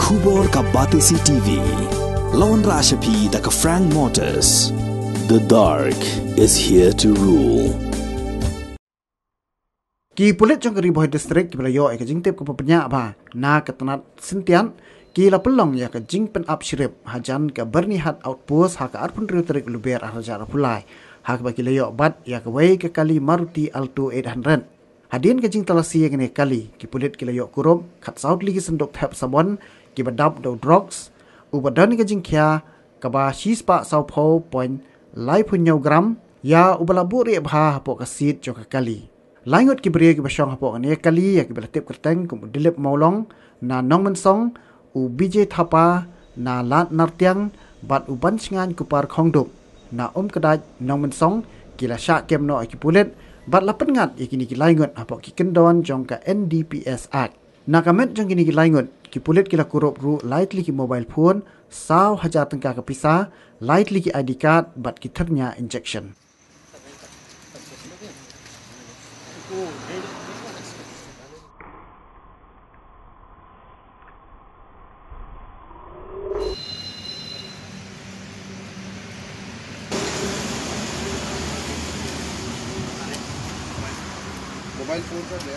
Khubor ka Batesi TV. Lawan Rashapi da ka Frank Motors. The dark is here to rule. Ki Pulit jong Ribhoi district ki belayo ke jing tip ke penya ba na ke tenat sintian ki la pelong ya ke jing pen up shirip hajan ke bernihat outpost ha ke arpun rutrik luber arja pulai ha ke bagi layo bat ya ke wei ke kali Maruti Alto 800 hadin ke jing talasi ya kene kali ki Pulit ki layo Kurup khat saut ligi sendok thap sabon ki badap do drugs ubadan ke jing kya ke ba shispa saupo point lai punyau gram ya ubalabu ri bha po ke sit jo ke kali Langut ki beri ki basyong hapok ni kali ya ki belatip kerteng kum dilip maulong na nong mensong u BJ thapa na lat nartiang bat u ban singan kupar khongduk na kedaj nong mensong ki la Shah kem no ki Pulit bat la pengat ikini ki langut hapok ki kendon jong ka NDPS Act na kamet jong kini ki langut ki Pulit ki la Kurup ru lightly ki mobile phone saw hajar tengka ke pisa lightly ki ID card bat ki ternya injection mobile phone कर दे